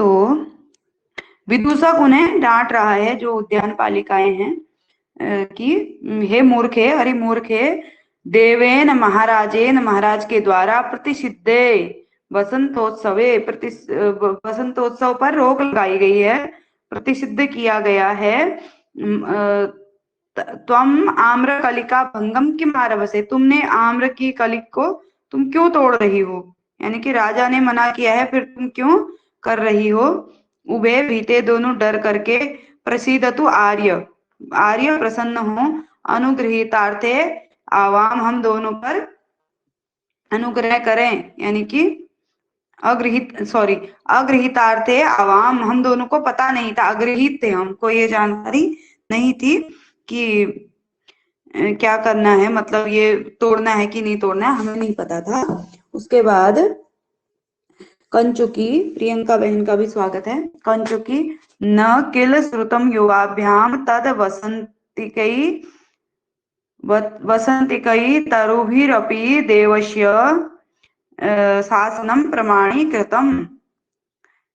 तो विदूषक उन्हें डांट रहा है, जो उद्यान पालिकाएं हैं, कि हे मूर्खे, अरे मूर्खे, देवेन महाराजेन, महाराज के द्वारा प्रतिषिद्धे वसंतोत्सवे, वसंतोत्सव पर रोक लगाई गई है, प्रतिषिद्ध किया गया है। त्वम आम्र कलिका भंगम किम आरभसे, तुमने आम्र की कलिक को तुम क्यों तोड़ रही हो, यानी कि राजा ने मना किया है, फिर तुम क्यों कर रही हो। उभे भीते, दोनों डर करके, प्रसीदतु आर्य, आर्य प्रसन्न हो, अनुग्रहितार्थे आवाम, हम दोनों पर अनुग्रह करें, यानी कि अग्रहितार्थे आवाम, हम दोनों को पता नहीं था, अग्रहित थे, हमको ये जानकारी नहीं थी कि क्या करना है, मतलब ये तोड़ना है कि नहीं तोड़ना है, हमें नहीं पता था। उसके बाद कंचुकी, प्रियंका बहन का भी स्वागत है। कंचुकी, न किल श्रुतम युवाभ्याम तद वसंतिकै तरुभिरपि देवस्य शासनम प्रमाणीकृतम।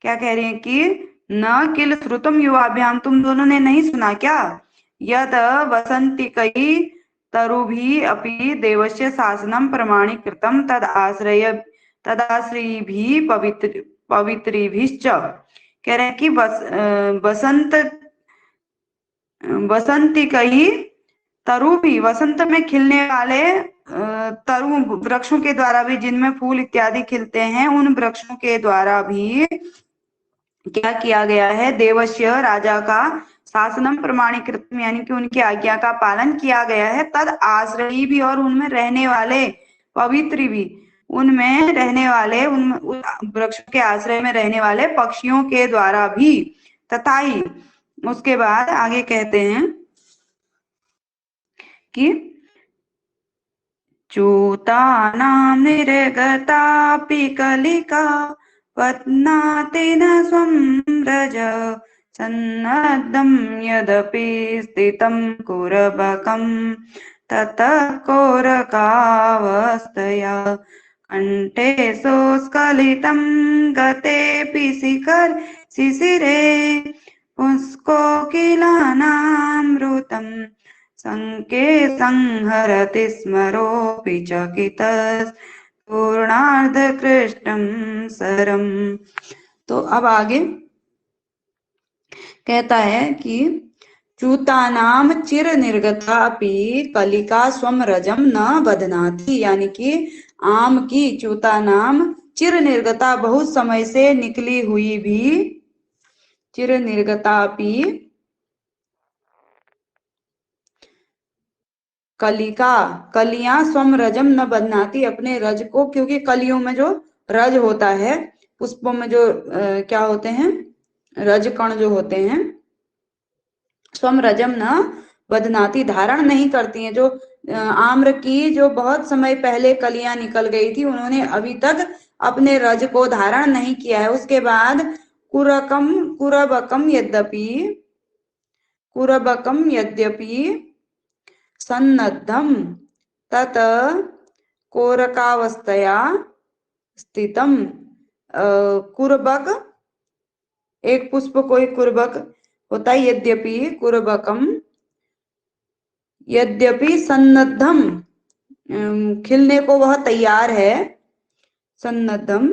क्या कह रही है कि न किल श्रुतम युवाभ्याम, तुम दोनों ने नहीं सुना क्या, यद वसंतिकै तरुभि अपि देवस्य शासनम प्रमाणीकृतम तदाश्रयिभिः पवित्रिभिश्च। कह रहे हैं कि वसंतिकै तरुभि, वसंत में खिलने वाले तरु वृक्षों के द्वारा भी, जिनमें फूल इत्यादि खिलते हैं, उन वृक्षों के द्वारा भी क्या किया गया है, देवस्य, राजा का, शासनम प्रमाणीकृत, यानी कि उनकी आज्ञा का पालन किया गया है, तद आश्रयी भी, और उनमें रहने वाले, पवित्र भी, उनमें रहने वाले, उन वृक्षों के आश्रय में रहने वाले पक्षियों के द्वारा भी, तथा ही। उसके बाद आगे कहते हैं कि चूतानां निर्गतापि कलिका पत्नाति न स्वं रज सन्नद्धं यदपि स्थितं कुरबकं ततः कोरकावस्थया कंठे सोस्खलितं गतेऽपि शिशिरे पुष्कोकिलानामृतं संके संहरति स्मरोऽपि चकितस्तूर्णार्धकृष्टं सरम। तो अब आगे कहता है कि चूतानाम चिर निर्गता अपि कलिका स्वम रजम न बदनाति, यानी कि आम की, चूतानाम चिर निर्गता, बहुत समय से निकली हुई भी, चिर निर्गता अपि कलिका, कलियां, स्वम रजम न बदनाती, अपने रज को, क्योंकि कलियों में जो रज होता है, पुष्पों में जो क्या होते हैं, रज कण जो होते हैं, स्वम रजम न बदनाती, धारण नहीं करती हैं। जो आम्र की जो बहुत समय पहले कलियां निकल गई थी, उन्होंने अभी तक अपने रज को धारण नहीं किया है। उसके बाद कुरबकम यद्यपि सन्नद्धम तत कोरकावस्थया स्थितम। कुरबक, एक पुष्प को एक कुरबक होता है, यद्यपि कुरबकम, यद्यपि सन्नद्धम, खिलने को वह तैयार है, सन्नद्धम,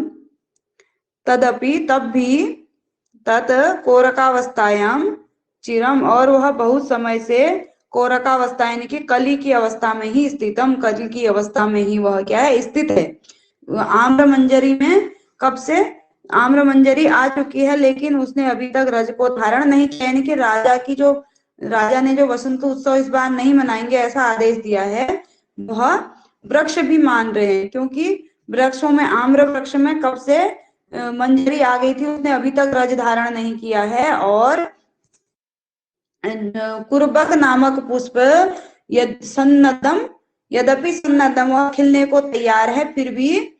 तदपि, तब भी, तत कोरकावस्थायाम चिरम, और वह बहुत समय से कोरकावस्था, यानी कि कली की अवस्था में ही, स्थितम, कली की अवस्था में ही वह क्या है, स्थित है। आम्र मंजरी में कब से आम्र मंजरी आ चुकी है, लेकिन उसने अभी तक रज को धारण नहीं किया, यानी कि राजा ने जो वसंत उत्सव इस बार नहीं मनाएंगे ऐसा आदेश दिया है, वह वृक्ष भी मान रहे हैं, क्योंकि वृक्षों में, आम्र वृक्ष में कब से मंजरी आ गई थी, उसने अभी तक रज धारण नहीं किया है। और कुरबक नामक पुष्प यद्यपि सन्नद्धम, वह खिलने को तैयार है, फिर भी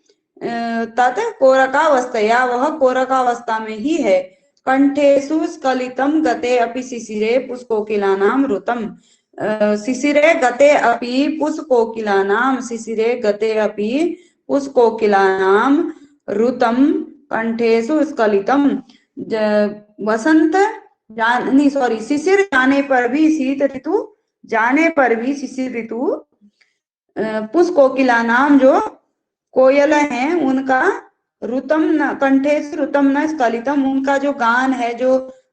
तत् कोरकावस्थया, वह कोरकावस्था में ही है। कंठेषु स्खलितं गते अपि शिशिरे पुष्पकोकिलानां ऋतम, शिशिरे गते अपि पुष्पकोकिलानां, शिशिरे गते अपि पुष्पकोकिलानां ऋतम कंठेषु स्खलितम। वसंत नहीं सॉरी, शिशिर जाने पर भी, शीत ऋतु जाने पर भी, शिशिर ऋतु पुष्प कोकिला नाम जो कोयल हैं उनका रुतम न कंठे से रुतम न स्खलितम, उनका जो गान है, जो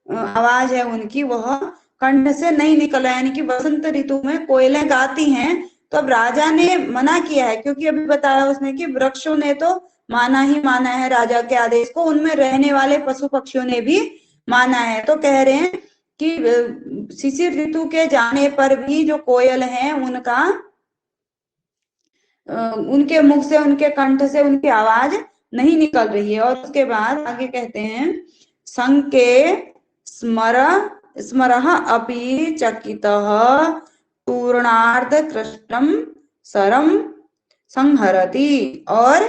आवाज है उनकी, वह कंठ से नहीं निकला। यानी कि वसंत ऋतु में कोयलें गाती हैं। तो अब राजा ने मना किया है, क्योंकि अभी बताया उसने कि वृक्षों ने तो माना ही माना है राजा के आदेश को, उनमें रहने वाले पशु पक्षियों ने भी माना है। तो कह रहे हैं कि शिशिर ऋतु के जाने पर भी जो कोयल है उनका उनके मुख से, उनके कंठ से उनकी आवाज नहीं निकल रही है। और उसके बाद आगे कहते हैं संके स्मर स्मरः अपि चकितः पूर्णार्ध कृष्णम सरम संहरति। और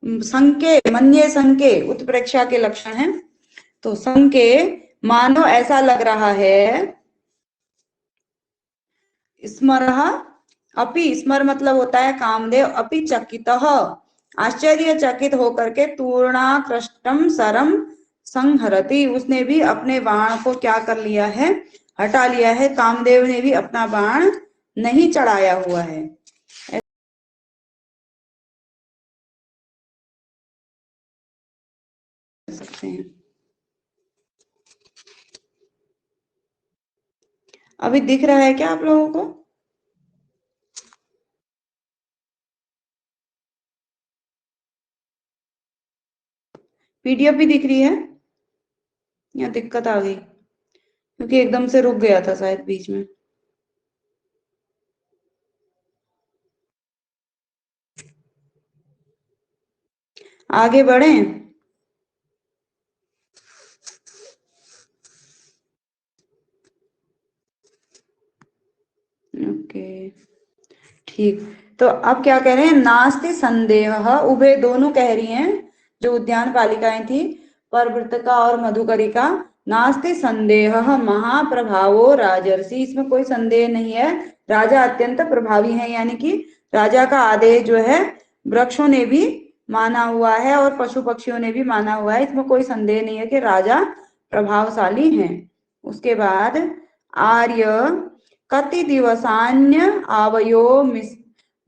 संके, मन्ये संके उत्प्रेक्षा के लक्षण है। तो संके मानो ऐसा लग रहा है, स्मरः अपि, स्मर मतलब होता है कामदेव, अपि चकितः आश्चर्यचकित होकर के, तूर्णाकृष्टम सरम संहरति उसने भी अपने बाण को क्या कर लिया है, हटा लिया है। कामदेव ने भी अपना बाण नहीं चढ़ाया हुआ है। सकते हैं अभी दिख रहा है क्या आप लोगों को? पीडीएफ भी दिख रही है या दिक्कत आ गई? क्योंकि एकदम से रुक गया था शायद बीच में। आगे बढ़ें? ओके ठीक। तो अब क्या कह रहे हैं, नास्ति संदेह, उभय दोनों कह रही हैं जो उद्यान पालिकाएं थी, परवृत्तिका और मधुकरिका। नास्ति संदेह महाप्रभावो राजर्षि, इसमें कोई संदेह नहीं है, राजा अत्यंत प्रभावी है। यानी कि राजा का आदेश जो है वृक्षों ने भी माना हुआ है और पशु पक्षियों ने भी माना हुआ है। इसमें कोई संदेह नहीं है कि राजा प्रभावशाली हैं। उसके बाद आर्य कति दिवसान्य आवयो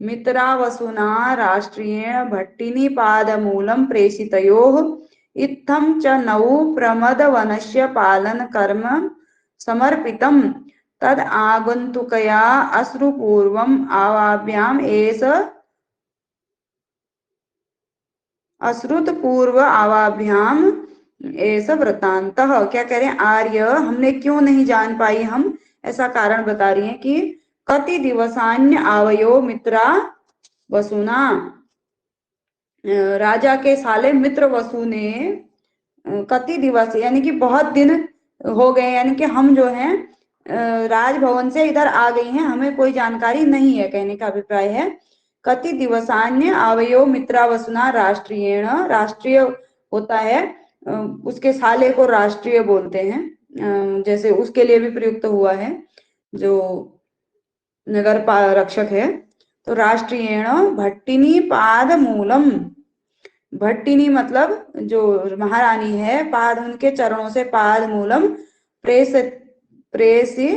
मित्रावसुना राष्ट्रियेण भट्टिनी पादमूलं प्रेषितयोः इत्थं च नौ प्रमदवनस्य पालन कर्म समर्पितं तद आगन्तुकया अश्रुपूर्वम् आवाभ्याम एष अश्रुतपूर्व आवाभ्याम एष वृत्तान्तः। क्या कह रहे हैं, आर्य हमने क्यों नहीं जान पाई, हम ऐसा कारण बता रही हैं कि कति दिवसान्य आवयो मित्रा वसुना, राजा के साले मित्र वसु ने कति दिवस यानी कि बहुत दिन हो गए, यानी कि हम जो हैं राजभवन से इधर आ गई हैं, हमें कोई जानकारी नहीं है, कहने का अभिप्राय है। कति दिवसान्य आवयो मित्रावसुना राष्ट्रीयण, राष्ट्रीय होता है उसके साले को राष्ट्रीय बोलते हैं, जैसे उसके लिए भी प्रयुक्त हुआ है जो नगर रक्षक है। तो राष्ट्रीयण भट्टिनी पाद मूलम, भट्टिनी मतलब जो महारानी है, पाद उनके चरणों से, पाद मूलम प्रेसी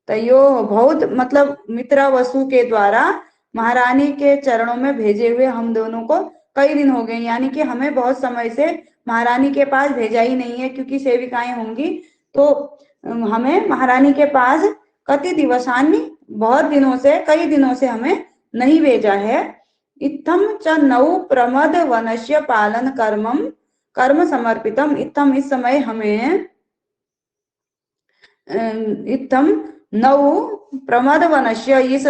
तयो, बहुत मतलब मित्रा वसु के द्वारा महारानी के चरणों में भेजे हुए हम दोनों को कई दिन हो गए। यानी कि हमें बहुत समय से महारानी के पास भेजा ही नहीं है, क्योंकि सेविकाएं होंगी, तो हमें महारानी के पास कति दिवसान्य, बहुत दिनों से, कई दिनों से हमें नहीं भेजा है। इत्थम च नौ प्रमद वनस्य पालन कर्मम कर्म समर्पितम, इत्थम इस समय हमें, इत्थम नौ प्रमद वनस्य इस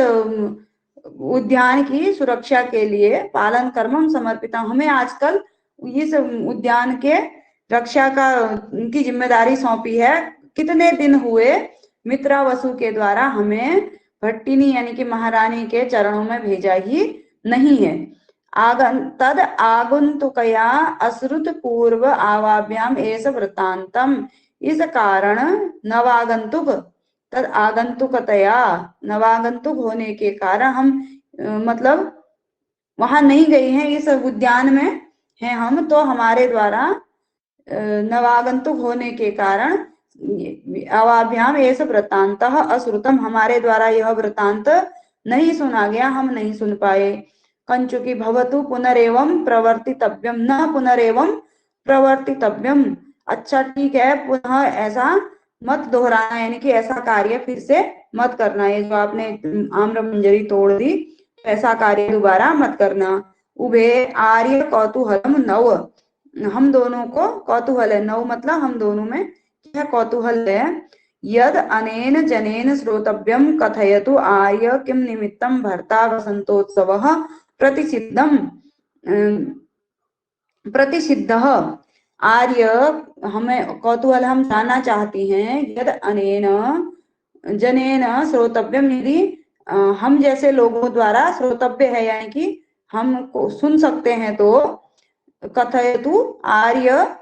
उद्यान की सुरक्षा के लिए, पालन कर्मम समर्पितम हमें आजकल इस उद्यान के रक्षा का की जिम्मेदारी सौंपी है। कितने दिन हुए मित्रा वसु के द्वारा हमें भट्टिनी यानी कि महारानी के चरणों में भेजा ही नहीं है। तद आगंतुकया अश्रुत पूर्व आवाभ्याम एष वृत्तांतम, इस कारण नवागंतुक, तद आगंतुकतया नवागंतुक होने के कारण हम मतलब वहां नहीं गई हैं, इस उद्यान में हैं हम, तो हमारे द्वारा नवागंतुक होने के कारण अवाभ्याम एष वृत्तांतः अश्रुतम, हमारे द्वारा यह वृत्तांत नहीं सुना गया, हम नहीं सुन पाए। कंचुकी भवतु पुनरेवं प्रवर्तितव्यम, न पुनरेवं प्रवर्तितव्यम, अच्छा ठीक है पुनः ऐसा मत दोहराना, यानी कि ऐसा कार्य फिर से मत करना, ये जो आपने आम्र मंजरी तोड़ दी ऐसा कार्य दोबारा मत करना। उभे आर्य कौतूहलम नव, हम दोनों को कौतूहल है, नव मतलब हम दोनों में क्या कौतूहल है। यद अनेन जनेन श्रोतव्यम कथयतु आर्य किम निमित्तं भर्ता वसंतोत्सवः प्रतिसिद्धम प्रतिसिद्धः, आर्य हमें कौतूहल हम जानना चाहती हैं। यद अनेन जनेन श्रोतव्यम, यदि हम जैसे लोगों द्वारा श्रोतव्य है यानी कि हम सुन सकते हैं, तो कथयतु आर्य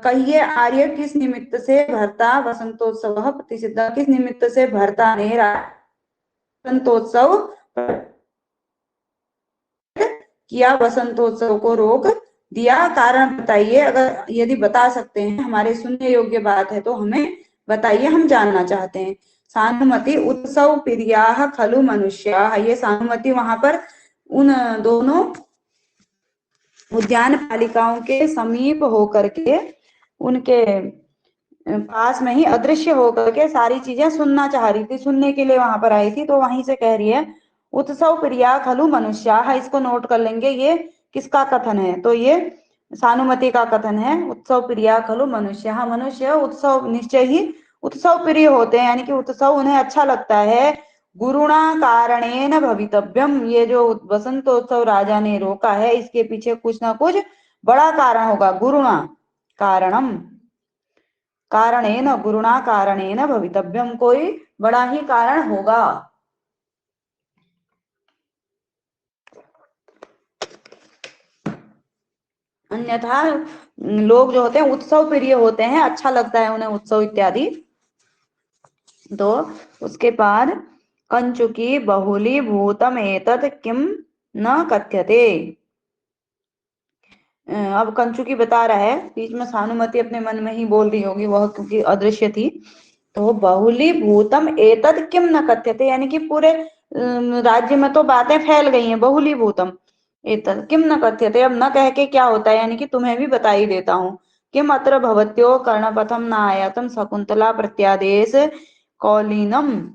कहिए आर्य किस निमित्त से भरता वसंतोत्सव प्रतिसिद्ध, किस निमित्त से भरता ने वसंतोत्सव किया, वसंतोत्सव को रोक दिया, कारण बताइए, अगर यदि बता सकते हैं हमारे सुनने योग्य बात है तो हमें बताइए, हम जानना चाहते हैं। सानुमति उत्सव प्रिया खलु मनुष्या, ये सानुमति वहां पर उन दोनों उद्यान पालिकाओं के समीप होकर के उनके पास में ही अदृश्य होकर के सारी चीजें सुनना चाह रही थी, सुनने के लिए वहां पर आई थी। तो वहीं से कह रही है उत्सव प्रिया खलु मनुष्या, इसको नोट कर लेंगे, ये किसका कथन है, तो ये सानुमति का कथन है। उत्सव प्रिया खलु मनुष्य, मनुष्य उत्सव निश्चय ही उत्सव प्रिय होते हैं, यानी कि उत्सव उन्हें अच्छा लगता है। गुरुणा कारणेन भवितव्यम, ये जो वसंतोत्सव राजा ने रोका है इसके पीछे कुछ ना कुछ बड़ा कारण होगा। गुरुणा कारणम, कारणेन गुरुणा कारणेन भवितव्यम, कोई बड़ा ही कारण होगा। अन्यथा लोग जो होते हैं उत्सव प्रिय होते हैं, अच्छा लगता है उन्हें उत्सव इत्यादि। तो उसके बाद कंचुकी बहुली भूतम एतत् किम न कथ्यते, अब कंचुकी बता रहा है, बीच में सानुमति अपने मन में ही बोल रही होगी वह क्योंकि अदृश्य थी। तो बहुली भूतम एतत् किम न कथ्यते, यानी कि पूरे राज्य में तो बातें फैल गई हैं, बहुली भूतम एतत् किम न कथ्यते, अब न कह के क्या होता है, यानी कि तुम्हें भी बता ही देता हूँ। किम अत्र भवत्यो कर्णपथम न आयातम शकुंतला प्रत्यादेश कौलीनम,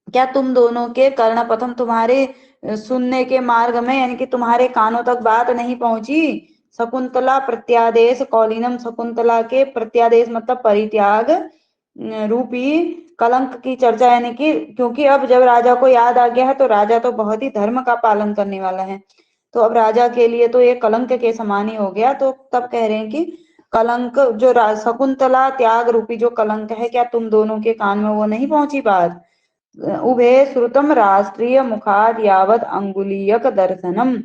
क्या तुम दोनों के कर्णपथम, तुम्हारे सुनने के मार्ग में यानी कि तुम्हारे कानों तक बात नहीं पहुंची। शकुंतला प्रत्यादेश कौलीनम, शकुंतला के प्रत्यादेश मतलब परित्याग रूपी कलंक की चर्चा, यानी कि क्योंकि अब जब राजा को याद आ गया है तो राजा तो बहुत ही धर्म का पालन करने वाला है, तो अब राजा के लिए तो ये कलंक के समान ही हो गया। तो तब कह रहे हैं कि कलंक जो शकुंतला त्याग रूपी जो कलंक है, क्या तुम दोनों के कान में वो नहीं पहुंची बात। उभे श्रुतम राष्ट्रीय मुखाद यावत अंगुलीयक दर्शनम,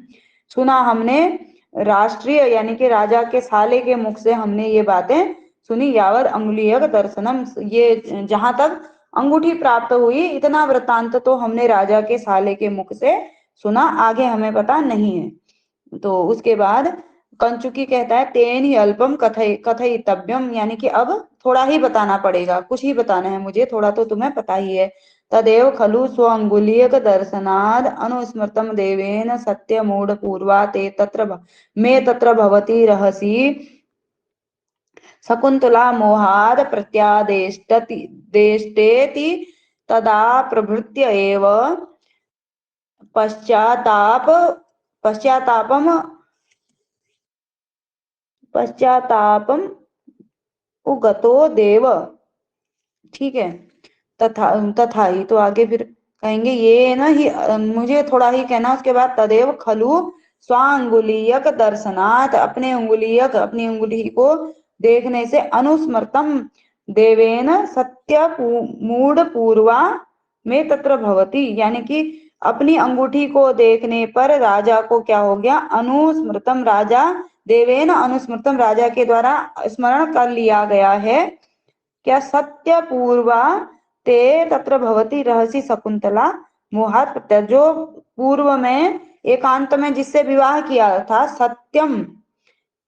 सुना हमने राष्ट्रीय यानी कि राजा के साले के मुख से हमने ये बातें सुनी। यावत अंगुलीयक दर्शनम, ये जहां तक अंगूठी प्राप्त हुई इतना वृत्तांत तो हमने राजा के साले के मुख से सुना, आगे हमें पता नहीं है। तो उसके बाद कंचुकी कहता है तेन ही अल्पम कथय कथयितव्यम, यानी कि अब थोड़ा ही बताना पड़ेगा, कुछ ही बताना है मुझे, थोड़ा तो तुम्हें पता ही है। तदेव खलु स्वांगुलीयक दर्शनाद अनुस्मृतम देवेन सत्य मूढ़ पूर्वा ते तत्र मे तत्र भवति रहसि शकुंतला मोहाद प्रत्यादेष्टति देष्टेति तदा प्रभृत्य एव पश्चाताप पश्चातापम पश्चातापम उगतो देव, ठीक है। तथा तथा ही, तो आगे फिर कहेंगे ये ना ही मुझे थोड़ा ही कहना, उसके बाद तदेव खलु स्वांगुलीयक दर्शनात्, अपने उंगुलीयक अपनी उंगली को देखने से अनुस्मृतम देवेन सत्य मूढ़ पूर्वा में तत्र भवति, यानी कि अपनी अंगूठी को देखने पर राजा को क्या हो गया, अनुस्मृतम, राजा देवेन अनुस्मृतम, राजा के द्वारा स्मरण कर लिया गया है। क्या सत्य पूर्वा ते तत्र भवति रहसी शकुंतला मोहात प्रत्या, जो पूर्व में एकांत में जिससे विवाह किया था सत्यम,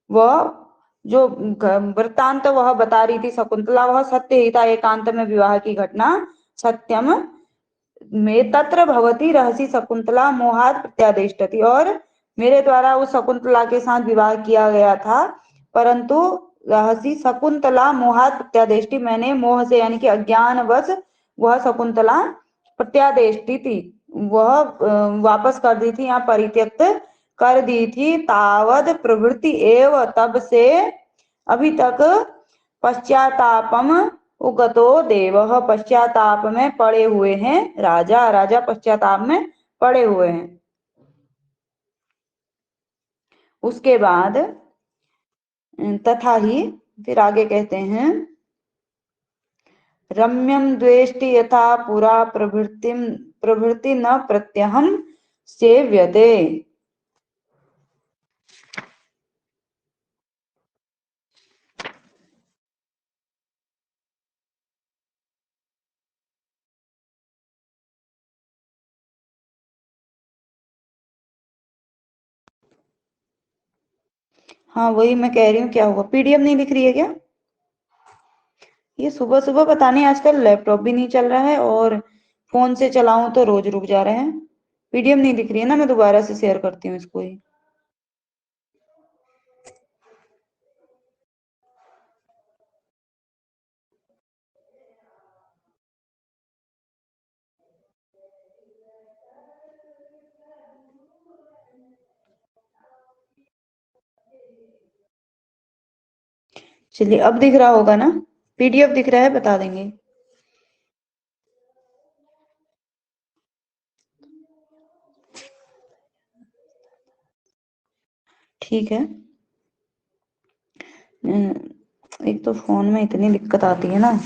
वह जो वृत्तांत वह बता रही थी शकुंतला, वह सत्य ही था, एकांत में विवाह की घटना सत्यम में तत्र भवती रहसी शकुंतला मोहात प्रत्यादिष्टति, और मेरे द्वारा उस शकुंतला के साथ विवाह किया गया था, परंतु रहसी शकुंतला मोहात प्रत्यादेष्टि, मैंने मोह से यानी कि अज्ञानवश वह शकुंतला प्रत्यादेष्टि थी, वह वापस कर दी थी, यहाँ परित्यक्त कर दी थी। तावद प्रवृत्ति एव, तब से अभी तक पश्चातापम उगतो देव, पश्चाताप में पड़े हुए हैं राजा, राजा पश्चाताप में पड़े हुए हैं। उसके बाद तथा ही फिर आगे कहते हैं रम्यम द्वेष्टि यथा पुरा प्रभृति न प्रत्यहम सेव्यते। हाँ वही मैं कह रही हूँ, क्या हुआ, पीडीएफ नहीं दिख रही है क्या? ये सुबह सुबह पता नहीं, आजकल लैपटॉप भी नहीं चल रहा है और फोन से चलाऊं तो रोज रुक जा रहे हैं। पीडीएफ नहीं दिख रही है ना, मैं दोबारा से शेयर करती हूँ इसको ही। चलिए अब दिख रहा होगा ना, पीडीएफ दिख रहा है, बता देंगे। ठीक है। एक तो फोन में इतनी दिक्कत आती है ना,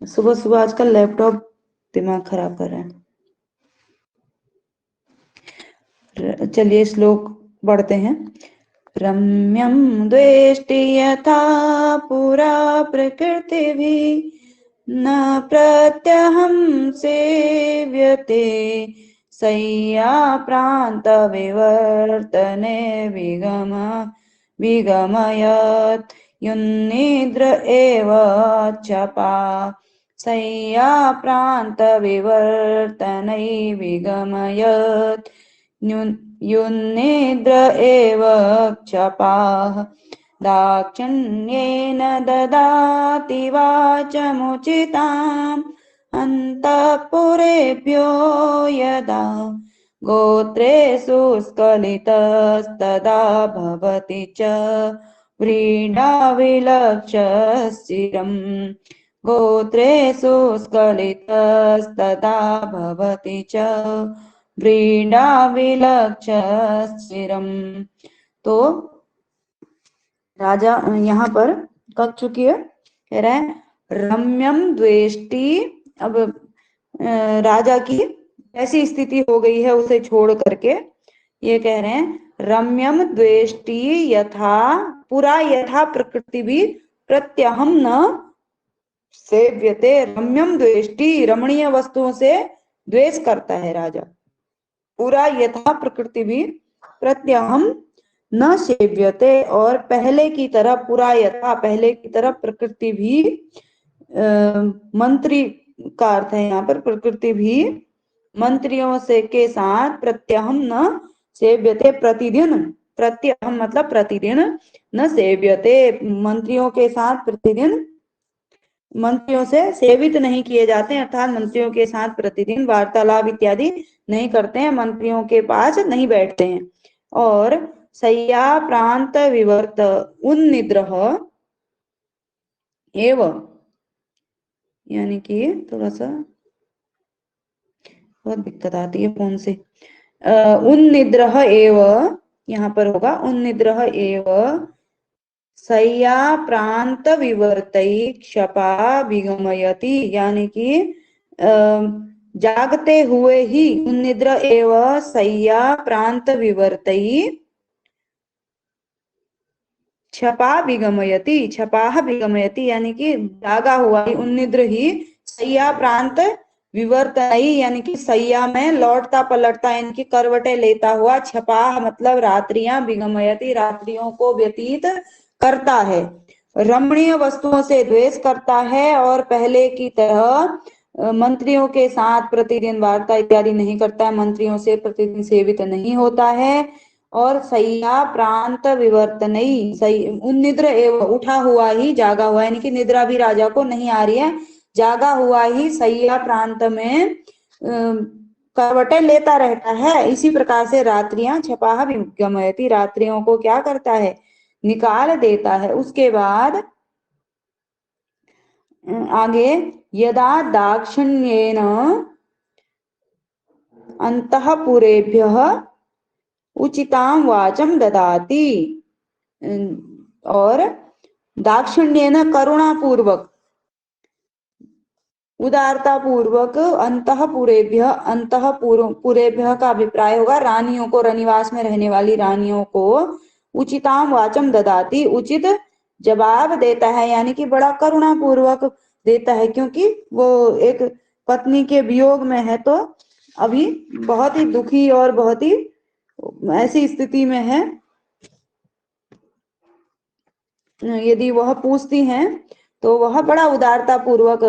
सुबह सुबह आजकल लैपटॉप दिमाग खराब कर रहा है। चलिए श्लोक पढ़ते हैं। रम्यं द्वेष्टि यथा पुरा प्रकृतिभिः न प्रत्यहं सेव्यते शय्याप्रान्तविवर्तने विगमयत् युन्निद्र एव चपा शय्याप्रान्तविवर्तनै विगमयत् युन्निद्र एव क्षपाः दाक्षिण्येन ददाति वाचमुचिताम् अन्तःपुरेभ्यो यदा गोत्रेषु स्खलितस्तदा भवति च व्रीडाविलक्षशिरम् गोत्रेषु स्खलितस्तदा भवति च व्रीडाविलक्षशिरम्। तो राजा यहाँ पर कह चुकी है, कह रहे हैं रम्यम द्वेष्टि। अब राजा की ऐसी स्थिति हो गई है उसे छोड़ करके, ये कह रहे हैं रम्यम द्वेष्टि यथा पुरा यथा प्रकृति भी प्रत्यहम न सेव्यते। रम्यम द्वेष्टि, रमणीय वस्तुओं से द्वेष करता है राजा। पुरा यथा प्रकृति भी प्रत्यहम न सेव्यते, और पहले की तरह, पुरा यथा पहले की तरह, प्रकृति भी मंत्री का अर्थ है यहाँ पर, प्रकृति भी मंत्रियों से के साथ प्रत्यहम न सेव्यते, प्रतिदिन, प्रत्यहम मतलब प्रतिदिन, न सेव्यते मंत्रियों के साथ प्रतिदिन, मंत्रियों से सेवित नहीं किए जाते, अर्थात मंत्रियों के साथ प्रतिदिन वार्तालाप इत्यादि नहीं करते हैं, मंत्रियों के पास नहीं बैठते हैं। और शय्या प्रांत विवर्त उन्निद्रह एव, यानी कि थोड़ा सा बहुत दिक्कत आती है फोन से। उन्निद्रह एव यहाँ पर होगा, उन्निद्रह एव शय्या प्रांत विवर्तई क्षपा विगमयति, यानी कि जागते हुए ही, उन्निद्र एव शय्या प्रांत विवर्तई क्षपा विगमयति, क्षपाह विगमयति, यानी कि जागा हुआ ही, उन्निद्र ही शय्या प्रांत विवर्तई, यानी कि शय्या में लौटता पलटता, यानी कि करवटें लेता हुआ, छपाह मतलब रात्रियां, विगमयति रात्रियों को व्यतीत करता है, रमणीय वस्तुओं से द्वेष करता है और पहले की तरह मंत्रियों के साथ प्रतिदिन वार्ता इत्यादि नहीं करता है, मंत्रियों से प्रतिदिन सेवित नहीं होता है। और सैया प्रांत विवर्तनई, सही उन्निद्र एवं उठा हुआ ही जागा हुआ, यानी कि निद्रा भी राजा को नहीं आ रही है, जागा हुआ ही सैया प्रांत में करवटें लेता रहता है। इसी प्रकार से रात्रियां छपाह विगमयति, रात्रियों को क्या करता है, निकाल देता है। उसके बाद आगे यदा दाक्षिण्येन अंतःपुरेभ्यः उचितां वाचं ददाति, और दाक्षिण्येन करुणा पूर्वक, उदारता पूर्वक अंतःपुरेभ्य का अभिप्राय होगा रानियों को, रनिवास में रहने वाली रानियों को उचिताम वाचम ददाती, उचित जवाब देता है, यानी कि बड़ा करुणा पूर्वक देता है, क्योंकि वो एक पत्नी के वियोग में है, तो अभी बहुत ही दुखी और बहुत ही ऐसी स्थिति में है। यदि वह पूछती हैं तो वह बड़ा उदारता पूर्वक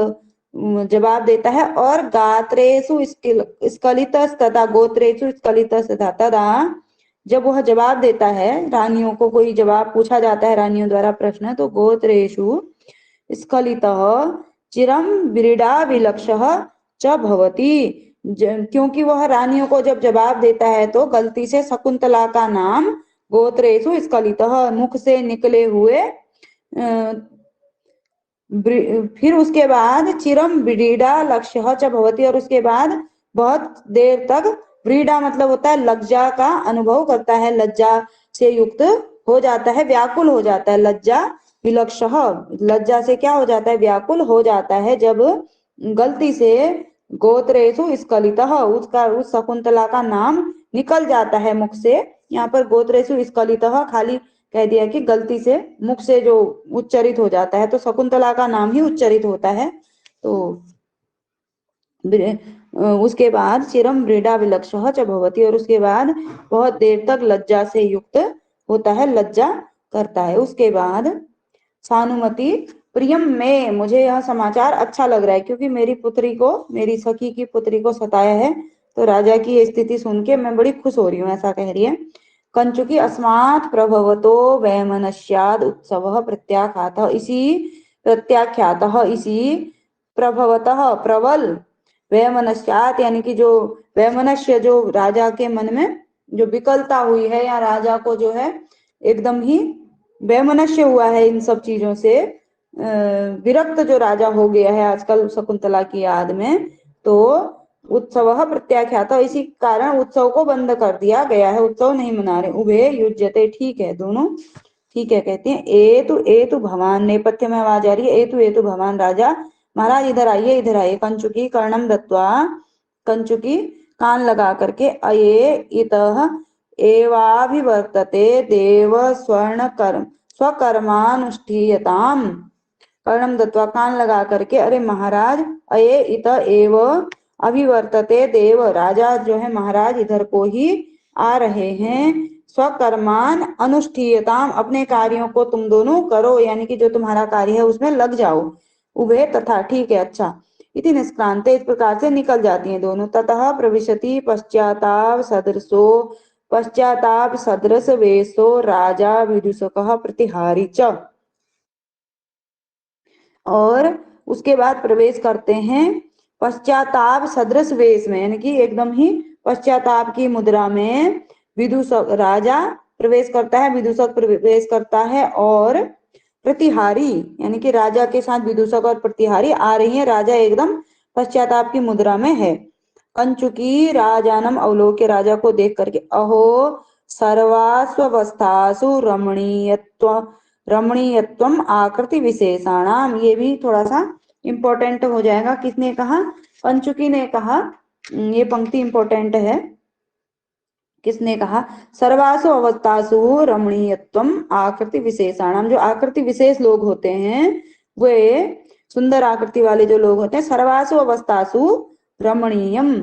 जवाब देता है। और गात्रेषु स्खलितस्तथा गोत्रेषु स्खलितस्तथा, तदा जब वह जवाब देता है, रानियों को कोई जवाब पूछा जाता है रानियों द्वारा प्रश्न, तो गोत्रेषु स्खलितः चिरम व्रीडा विलक्षः च भवति, क्योंकि वह रानियों को जब जवाब देता है तो गलती से शकुंतला का नाम गोत्रेषु स्खलितः, मुख से निकले हुए, फिर उसके बाद चिरम व्रीडा लक्ष्य च भवति, और उसके बाद बहुत देर तक, व्रीडा मतलब होता है लज्जा का अनुभव करता है, लज्जा से युक्त हो जाता है, व्याकुल हो जाता है, लज्जा विलक्ष, लज्जा से क्या हो जाता है, व्याकुल हो जाता है, जब गलती से गोत्रेषु स्खलितः, उसका उस शकुंतला का नाम निकल जाता है मुख से। यहाँ पर गोत्रेषु स्खलितः खाली कह दिया कि गलती से मुख से जो उच्चरित हो जाता है, तो शकुंतला का नाम ही उच्चरित होता है। तो उसके बाद चिरम व्रीडा विलक्षः च भवति, और उसके बाद बहुत देर तक लज्जा से युक्त होता है, लज्जा करता है। उसके बाद सानुमति प्रियम में, मुझे यह समाचार अच्छा लग रहा है, क्योंकि मेरी पुत्री को, मेरी सखी की पुत्री को सताया है, तो राजा की ये स्थिति सुन के मैं बड़ी खुश हो रही हूँ, ऐसा कह रही है। कंचुकी अस्मात् प्रभवतो वैमनस्याद उत्सव प्रत्याख्यातः, इसी प्रभवतः प्रबल वैमनस्यात, यानी कि जो वैमनस्य, जो राजा के मन में जो विकलता हुई है, या राजा को जो है एकदम ही वैमनस्य हुआ है इन सब चीजों से, विरक्त जो राजा हो गया है आजकल शकुंतला की याद में, तो उत्सव प्रत्याख्यात, इसी कारण उत्सव को बंद कर दिया गया है, उत्सव नहीं मना रहे। उभे युज्यते, ठीक है, दोनों ठीक है कहते हैं। एतु भवान, नेपथ्य में आवाज आ रही है, एतु भवान, राजा महाराज इधर आइए, इधर आइए। कंचुकी कर्णम दत्वा, कंचुकी कान लगा करके, अये इतः एवाभिवर्तते देव स्वर्ण कर्म स्वकर्मानुष्ठीयताम, कर्णम दत्वा कान लगा करके, अरे महाराज, अये इत एव अभिवर्तते देव, राजा जो है महाराज इधर को ही आ रहे हैं, स्वकर्मान अनुष्ठीयताम, अपने कार्यों को तुम दोनों करो, यानी कि जो तुम्हारा कार्य है उसमें लग जाओ। उभे तथा, ठीक है, अच्छा, इति निष्क्रांते, इस प्रकार से निकल जाती हैं दोनों। ततः प्रविशति पश्चाताप सदृश वेशो राजा विदूषकः प्रतिहारी च, और उसके बाद प्रवेश करते हैं पश्चाताप सदृश वेश में, यानी कि एकदम ही पश्चाताप की मुद्रा में विदूषक, राजा प्रवेश करता है, विदूषक प्रवेश करता है, और प्रतिहारी, यानी कि राजा के साथ विदूषक और प्रतिहारी आ रही हैं, राजा एकदम पश्चाताप की मुद्रा में है। कंचुकी राजानम अवलोक्य, राजा को देख करके, अहो सर्वास्वस्थासु रमणीयत्वम आकृति विशेषाणाम, ये भी थोड़ा सा इंपॉर्टेंट हो जाएगा। किसने कहा, कंचुकी ने कहा, ये पंक्ति इंपॉर्टेंट है। किसने कहा, सर्वासु अवस्थासु रमणीयत्वम आकृति विशेषाणाम, जो आकृति विशेष लोग होते हैं, वे सुंदर आकृति वाले जो लोग होते हैं, सर्वासु अवस्थासु रमणीयम,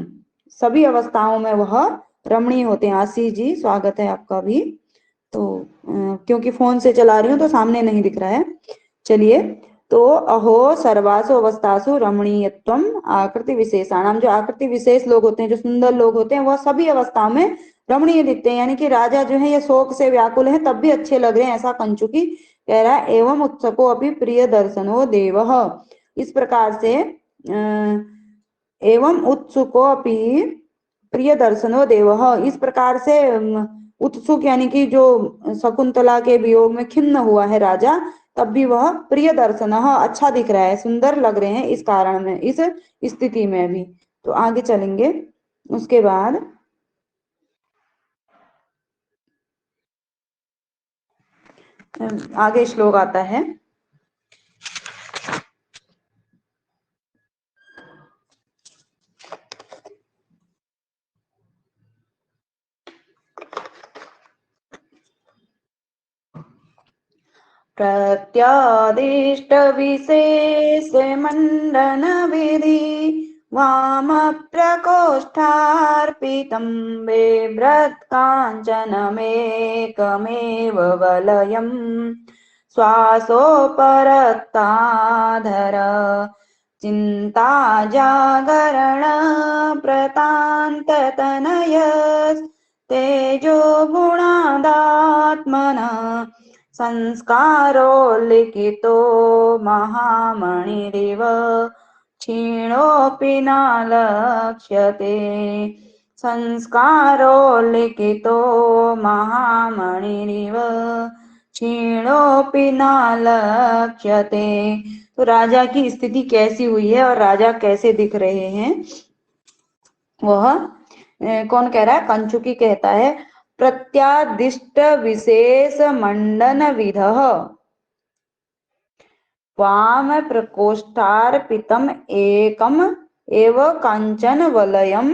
सभी अवस्थाओं में वह रमणीय होते हैं। आशीष जी स्वागत है आपका भी। तो क्योंकि फोन से चला रही हूँ तो सामने नहीं दिख रहा है। चलिए, तो अहो सर्वासु अवस्थासु रमणीयत्वम आकृति विशेषाणाम, जो आकृति विशेष लोग होते हैं, जो सुंदर लोग होते हैं, वह सभी अवस्थाओं में रमणीय दिखते हैं। यानी कि राजा जो है ये शोक से व्याकुल है तब भी अच्छे लग रहे हैं, ऐसा कंचुकी कह रहा है। एवं उत्सको अपि प्रिय दर्शनो देवः, इस प्रकार से एवं उत्सुको अपि प्रिय दर्शनो देवः, इस प्रकार से उत्सुक यानी कि जो शकुंतला के वियोग में खिन्न हुआ है राजा, तब भी वह प्रिय दर्शन, अच्छा दिख रहा है, सुंदर लग रहे हैं इस कारण में, इस स्थिति में भी। तो आगे चलेंगे। उसके बाद आगे श्लोक आता है। प्रत्यादिष्ट विशेष मंडन विधि वाम प्रकोष्ठार्पितं बिभ्रत् काञ्चनमेकमेव वलयम् श्वासोपरक्ताधर चिन्ता जागरण प्रतान्ततनय तेजो गुणादात्मनः संस्कारो लिखितो महामणिरिव क्षीणोऽपि न लक्ष्यते। संस्कारो लिखितो महामणिरिव क्षीणोऽपि न लक्ष्यते। तो राजा की स्थिति कैसी हुई है और राजा कैसे दिख रहे हैं, वह कौन कह रहा है? कंचुकी कहता है। प्रत्यादिष्ट विशेष मंडन विधः वाम प्रकोष्ठार्पितम् एकम एव कांचन वलयम्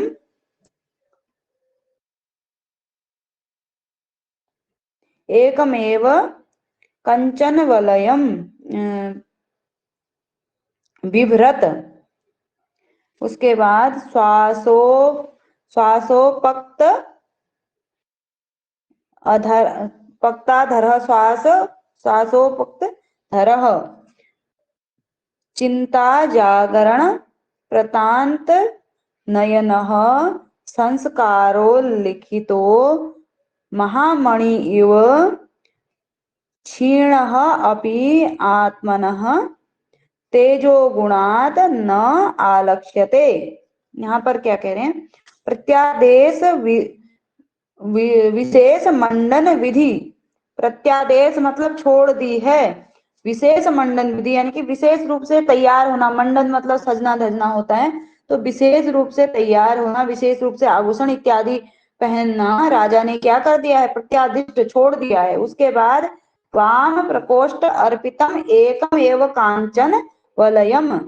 एकमेव कंचन वलयम् बिभ्रत। उसके बाद श्वासोपक्त अधर पक्ताधर श्वासोपक्त धरः चिंता जागरण प्रतांत नयनः संस्कारो लिखितो महामणि इव क्षीणः अपि आत्मनः तेजो गुणात न आलक्ष्यते। यहाँ पर क्या कह रहे हैं? प्रत्यादेश विशेष मंडन विधि, प्रत्यादेश मतलब छोड़ दी है, विशेष मंडन विधि यानी कि विशेष रूप से तैयार होना, मंडन मतलब सजना धजना होता है, तो विशेष रूप से तैयार होना, विशेष रूप से आभूषण इत्यादि पहनना राजा ने क्या कर दिया है? प्रत्यादिष्ट छोड़ दिया है। उसके बाद वाम प्रकोष्ठ अर्पितम एकम एव कांचन वलयम,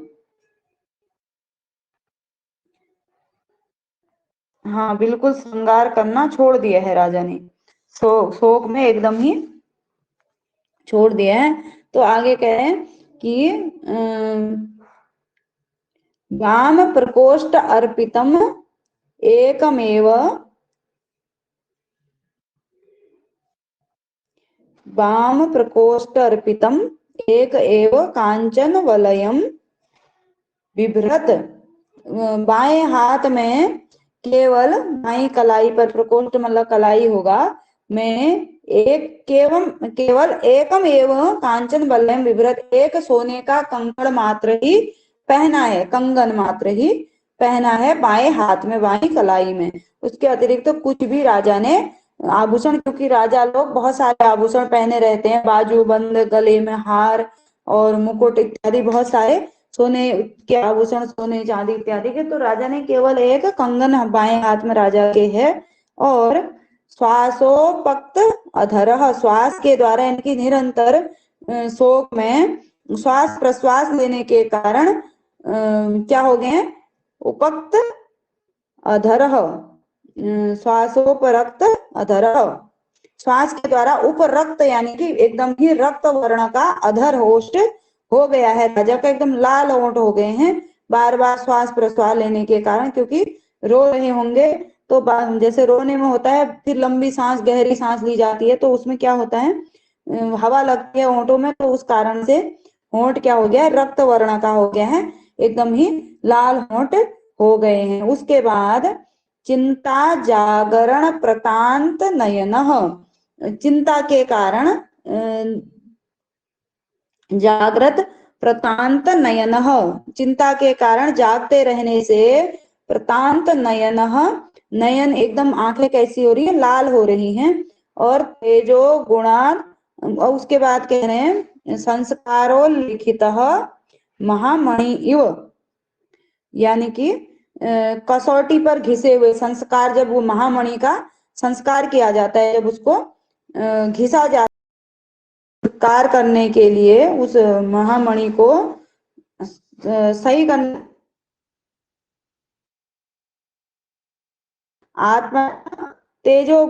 हाँ बिल्कुल श्रृंगार करना छोड़ दिया है राजा ने, शोक में एकदम ही छोड़ दिया है। तो आगे कह रहे हैं कि वाम प्रकोष्ठ अर्पितम एकमेव वाम प्रकोष्ठ अर्पितम एक एव कांचन वलयम बिभ्रत, बाएं हाथ में केवल बाई कलाई पर, प्रकोष्ठ मतलब कलाई होगा, में केवल एकम एवं कांचन वलयम विभ्रत, एक सोने का कंकड़ मात्र ही पहना है, कंगन मात्र ही पहना है बाएं हाथ में, बाई कलाई में। उसके अतिरिक्त तो कुछ भी राजा ने आभूषण, क्योंकि राजा लोग बहुत सारे आभूषण पहने रहते हैं, बाजू बंद, गले में हार और मुकुट इत्यादि बहुत सारे सोने के आभूषण, सोने चांदी इत्यादि के। तो राजा ने केवल एक कंगन बाएं हाथ में राजा के है। और श्वासोपक्त अधर, श्वास के द्वारा इनकी निरंतर शोक में श्वास प्रश्वास लेने के कारण क्या हो गए हैं? उपक्त अधर, श्वासोपरक्त अधर, श्वास के द्वारा उपरक्त यानी कि एकदम ही रक्त वर्ण का अधर होस्ट हो गया है, राजा का एकदम लाल होंठ हो गए हैं बार बार श्वास प्रश्वास लेने के कारण, क्योंकि रो रहे होंगे तो जैसे रोने में होता है फिर लंबी सांस गहरी सांस ली जाती है, तो उसमें क्या होता है, हवा लगती है होंठों में, तो उस कारण से होंठ क्या हो गया है, रक्त वर्ण का हो गया है, एकदम ही लाल होंठ हो गए हैं। उसके बाद चिंता जागरण प्रतांत नयन, चिंता के कारण जागृत प्रतांत नयन, चिंता के कारण जागते रहने से प्रतांत नयन, नयन एकदम आंखें कैसी हो रही है, लाल हो रही हैं। और तेजो गुणा, और उसके बाद कह रहे हैं संस्कारो लिखित महामणि इव, यानी कि कसौटी पर घिसे हुए संस्कार, जब वो महामणि का संस्कार किया जाता है, जब उसको घिसा जाता है संस्कार करने के लिए, उस महामणि को सही करना, आत्मा तेजो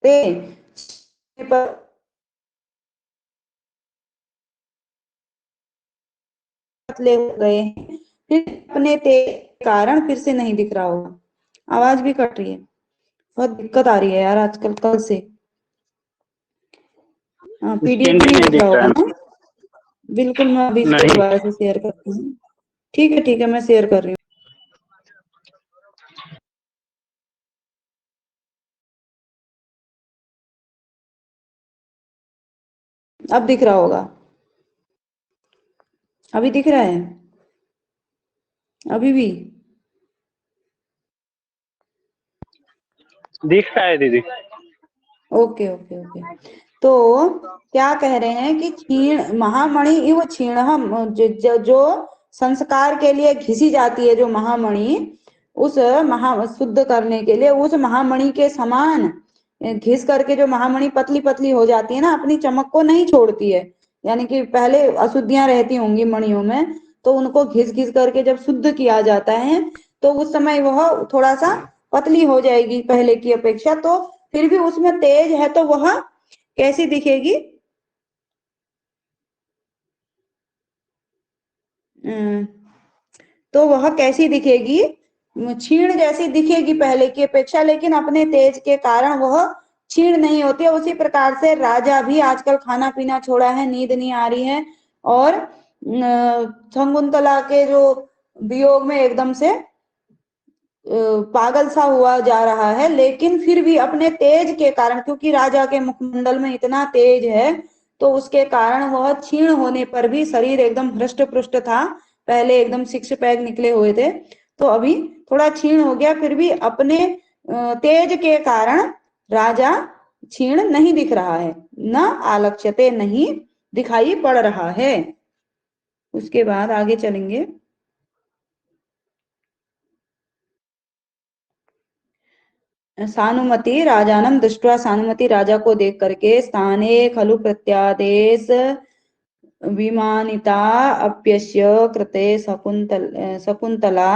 ते पर पतले हो गए हैं, फिर अपने तेज के कारण फिर से नहीं दिख रहा होगा। आवाज भी कट रही है, बहुत दिक्कत आ रही है यार आजकल, कल से। हाँ, पीडीएफ स्क्रीन पे नहीं नहीं दिख रहा दिख रहा होगा है ना? बिल्कुल, मैं अभी इसको नहीं। दोबारा से शेयर करती हूँ। ठीक है, मैं शेयर कर रही हूँ। अब दिख रहा होगा, अभी दिख रहा है, अभी भी दिख रहा है दीदी। Okay okay okay. तो क्या कह रहे हैं कि क्षीण महामणि इव क्षीण, जो संस्कार के लिए घिसी जाती है जो महामणि, उस महा शुद्ध करने के लिए उस महामणि के समान घिस करके जो महामणि पतली पतली हो जाती है ना, अपनी चमक को नहीं छोड़ती है। यानी कि पहले अशुद्धियां रहती होंगी मणियों में, तो उनको घिस घिस करके जब शुद्ध किया जाता है, तो उस समय वह थोड़ा सा पतली हो जाएगी पहले की अपेक्षा, तो फिर भी उसमें तेज है, तो वह कैसी दिखेगी, तो वह कैसी दिखेगी, क्षीण जैसी दिखेगी पहले की अपेक्षा, लेकिन अपने तेज के कारण वह क्षीण नहीं होती है। उसी प्रकार से राजा भी आजकल खाना पीना छोड़ा है, नींद नहीं आ रही है, और शकुंतला के जो वियोग में एकदम से पागल सा हुआ जा रहा है, लेकिन फिर भी अपने तेज के कारण, क्योंकि राजा के मुखमंडल में इतना तेज है, तो उसके कारण वह क्षीण होने पर भी, शरीर एकदम हृष्ट पुष्ट था, पहले एकदम सिक्स पैक निकले हुए थे, तो अभी थोड़ा क्षीण हो गया, फिर भी अपने तेज के कारण राजा क्षीण नहीं दिख रहा है, न आलक्ष्यते, नहीं दिखाई पड़ रहा है। उसके बाद आगे चलेंगे। सानुमति राजानम दृष्ट्वा, सानुमति राजा को देख करके, स्थाने खलु प्रत्यादेश विमानिता अप्यस्य कृते शकुंतला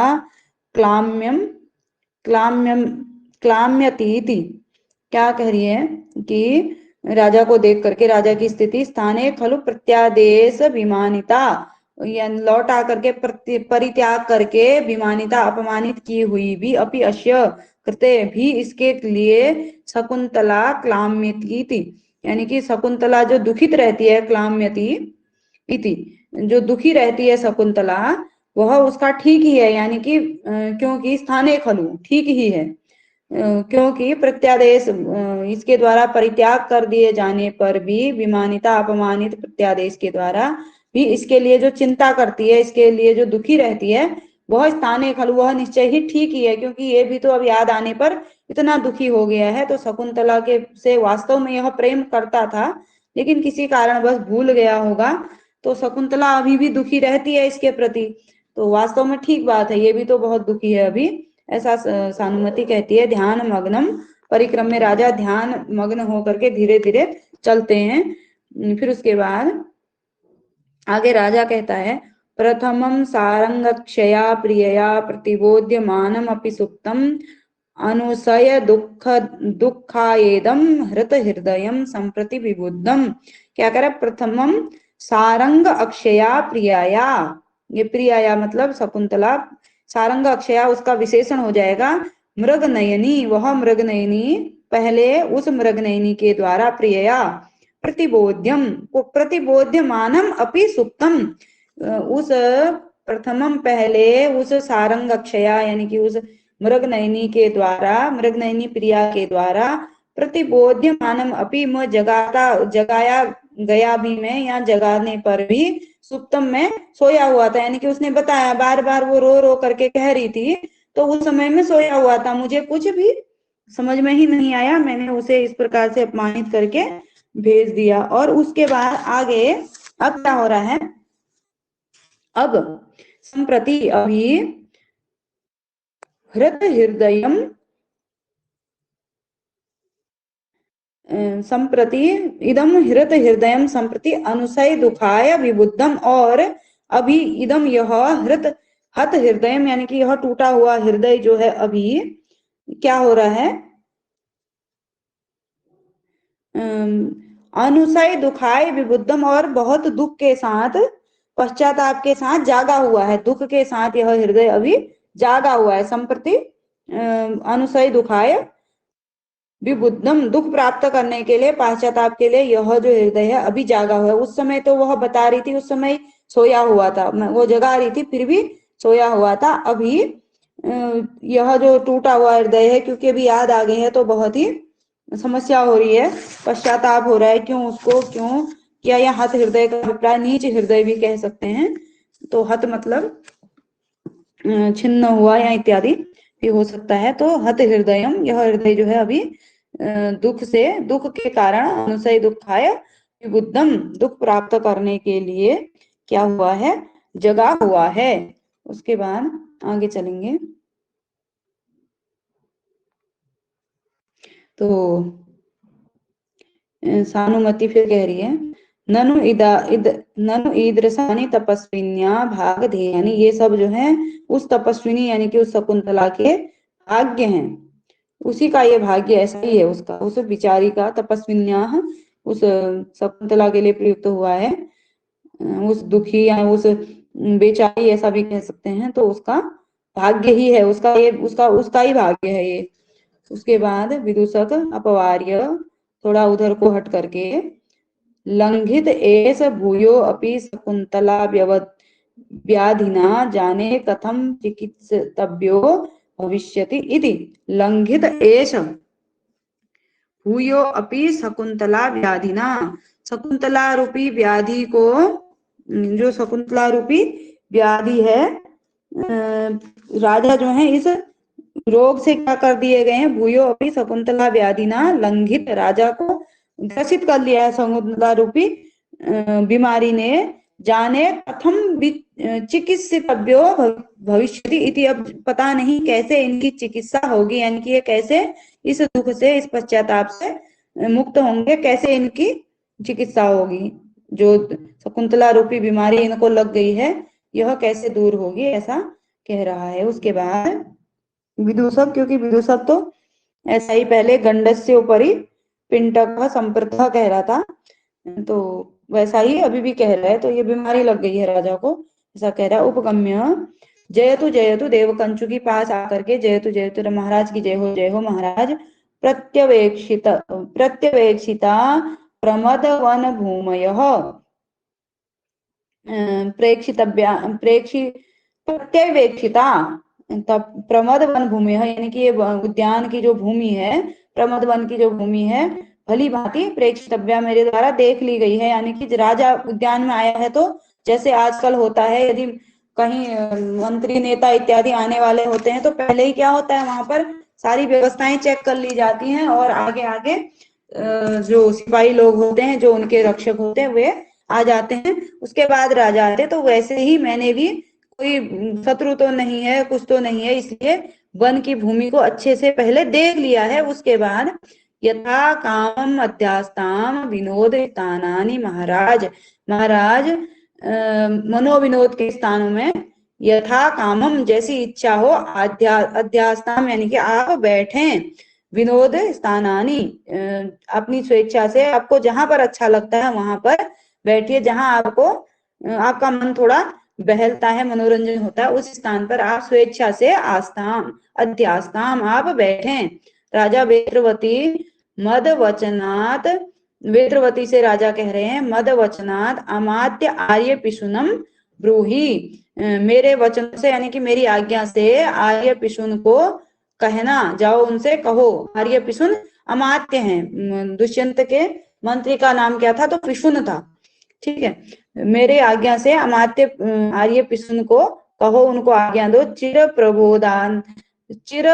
क्लाम्यम क्लाम्यम क्लाम्यतीति, क्या कह रही है कि राजा को देख करके, राजा की स्थिति, स्थाने खलु प्रत्यादेश विमानिता, या लौटा करके, परित्याग करके, विमानिता अपमानित की हुई भी, अपि अश्य कृते भी इसके लिए, शकुंतला क्लाम्यती, यानी कि शकुंतला जो दुखित रहती है, क्लाम्यति इति, जो दुखी रहती है शकुंतला, वह उसका ठीक ही है, यानी कि क्योंकि स्थाने खलु ठीक ही है, क्योंकि प्रत्यादेश इसके द्वारा परित्याग कर दिए जाने पर भी, विमानिता अपमानित प्रत्यादेश के द्वारा भी इसके लिए जो चिंता करती है, इसके लिए जो दुखी रहती है, वह स्थाने खलु, वह निश्चय ही ठीक ही है, क्योंकि ये भी तो अब याद आने पर इतना दुखी हो गया है। तो शकुंतला के से वास्तव में यह प्रेम करता था, लेकिन किसी कारण बस भूल गया होगा, तो शकुंतला अभी भी दुखी रहती है इसके प्रति, तो वास्तव में ठीक बात है, ये भी तो बहुत दुखी है अभी, ऐसा सानुमति कहती है। ध्यान मग्नम परिक्रम में राजा ध्यान मग्न होकर के धीरे धीरे चलते हैं। फिर उसके बाद आगे राजा कहता है, प्रथमं सारंगक्षया प्रियया प्रतिबोध्यमानम अपि सुप्तम अनुसय दुखाएदम हृत हृदयम संप्रति विबुद्धम, क्या करे, प्रथमम सारंग अक्षया प्रियाया, ये प्रियाया मतलब शकुंतला, सारंग अक्षया उसका विशेषण हो जाएगा मृग नयनी, वह मृग नयनी पहले उस मृग नयनी के द्वारा प्रियया प्रतिबोध्यम, प्रतिबोध्यमानम अपि सुप्तम, उस प्रथमम पहले उस सारंग अक्षया यानी कि उस मृग नयनी के द्वारा, मृग नयनी प्रिया के द्वारा प्रतिबोध्यमानम अपि म जगाता, जगाया गया भी मैं, या जगाने पर भी सुप्तम में सोया हुआ था, यानी कि उसने बताया बार बार वो रो रो करके कह रही थी, तो उस समय में सोया हुआ था, मुझे कुछ भी समझ में ही नहीं आया, मैंने उसे इस प्रकार से अपमानित करके भेज दिया। और उसके बाद आगे अब क्या हो रहा है, अब संप्रति अभी हृत हृदयम संप्रति इदम हृत हृदयम संप्रति अनुसय दुखाय विबुद्धम, और अभी इदम यह हृत हत हृदयम यानी कि यह टूटा हुआ हृदय जो है अभी क्या हो रहा है, अनुसय दुखाय विबुद्धम, और बहुत दुख के साथ पश्चाताप के साथ जागा हुआ है, दुख के साथ यह हृदय अभी जागा हुआ है। संप्रति अनुसय दुखाय विबुद्धम, दुख प्राप्त करने के लिए, पश्चाताप के लिए यह जो हृदय है अभी जागा हुआ है। उस समय तो वह बता रही थी, उस समय सोया हुआ था, वो जगा रही थी फिर भी सोया हुआ था। अभी यह जो टूटा हुआ हृदय है, क्योंकि अभी याद आ गई है तो बहुत ही समस्या हो रही है, पश्चाताप हो रहा है, क्यों उसको क्यों किया। या हत हृदय का अभिप्राय नीच हृदय भी कह सकते हैं, तो हत मतलब छिन्न हुआ या इत्यादि भी हो सकता है। तो हत हृदयम, यह हृदय जो है अभी दुख से, दुख के कारण अनुसय दुखाय विबुद्धम, दुख प्राप्त करने के लिए क्या हुआ है, जगा हुआ है। उसके बाद आगे चलेंगे तो सानुमति फिर कह रही है, ननु ननु ईदृशानि तपस्विन्या भाग ध्येयानि, ये सब जो है उस तपस्विनी यानी कि उस शकुंतला के भाग्य हैं, उसी का ये भाग्य ऐसा ही है उसका, उस बिचारी का, तपस्विन्या उस शकुंतला के लिए प्रयुक्त हुआ है, उस दुखी या उस बेचारी ऐसा भी कह सकते हैं, तो उसका भाग्य ही है, उसका ये उसका उसका ही भाग्य है ये। उसके बाद विदूषक अपवार्य, थोड़ा उधर को हट करके, लंघित एष भूयो अपि शकुंतला व्याधिना जाने कथम चिकित्सतव्यो भविष्यति इति, लंघित एष भूयो अपि शकुंतला व्याधिना, शकुंतला रूपी व्याधि को, जो शकुंतला रूपी व्याधि है, राजा जो है इस रोग से क्या कर दिए गए हैं, भूयो अपि शकुंतला व्याधिना, लंघित, राजा को ग्रसित कर लिया है शकुंतला रूपी बीमारी ने, जाने कथम चिकित्सितव्यो भविष्यति इति, अब पता नहीं कैसे इनकी चिकित्सा होगी, यानी कि ये कैसे इस दुख से, इस पश्चाताप से मुक्त होंगे, कैसे इनकी चिकित्सा होगी, जो शकुंतला रूपी बीमारी इनको लग गई है यह कैसे दूर होगी, ऐसा कह रहा है। उसके बाद विदूषक, क्योंकि विदूषक तो ऐसा ही पहले गंडस्य उपरि पिंटक संप्रथ कह रहा था, तो वैसा ही अभी भी कह रहा है, तो ये बीमारी लग गई है राजा को, ऐसा कह रहा है। उपगम्य जयतु देवकंचु के पास आकर के, जयतु महाराज की जय हो महाराज, प्रत्यवेक्षिता प्रमद वन भूमय प्रेक्षितव्या प्रत्यवेक्षिता, प्रमद वन भूमि है, यानी कि ये उद्यान की जो भूमि है, प्रमद वन की जो भूमि है, भली भांति प्रेक्षितव्या, मेरे द्वारा देख ली गई है, यानी कि राजा उद्यान में आया है तो जैसे आजकल होता है, यदि कहीं मंत्री नेता इत्यादि आने वाले होते हैं तो पहले ही क्या होता है, वहां पर सारी व्यवस्थाएं चेक कर ली जाती हैं, और आगे आगे जो सिपाही लोग होते हैं, जो उनके रक्षक होते हैं, वे आ जाते हैं, उसके बाद राजा आते। तो वैसे ही मैंने भी, कोई शत्रु तो नहीं है, कुछ तो नहीं है, इसलिए वन की भूमि को अच्छे से पहले देख लिया है। उसके बाद यथा कामम अध्यास्ताम विनोद स्थानानि महाराज, महाराज मनोविनोद के स्थानों में यथा कामम, जैसी इच्छा हो, अध्यास्ताम यानी कि आप बैठे, विनोद स्थानानि अपनी स्वेच्छा से, आपको जहां पर अच्छा लगता है वहां पर बैठिए जहां आपको आपका मन थोड़ा बहलता है, मनोरंजन होता है, उस स्थान पर आप स्वेच्छा से आस्थाम अध्यास्ताम आप बैठें। राजा वेत्रवती मद वचनात्, वेत्रवती से राजा कह रहे हैं, मद वचनात् अमात्य आर्य पिशुनम ब्रूहि, मेरे वचन से यानी कि मेरी आज्ञा से आर्य पिशुन को कहना, जाओ उनसे कहो। आर्य पिशुन अमात्य हैं, दुष्यंत के मंत्री का नाम क्या था, तो पिशुन था, ठीक है। मेरे आज्ञा से अमात्य आर्य पिशुन को कहो, उनको आज्ञा दो। चिर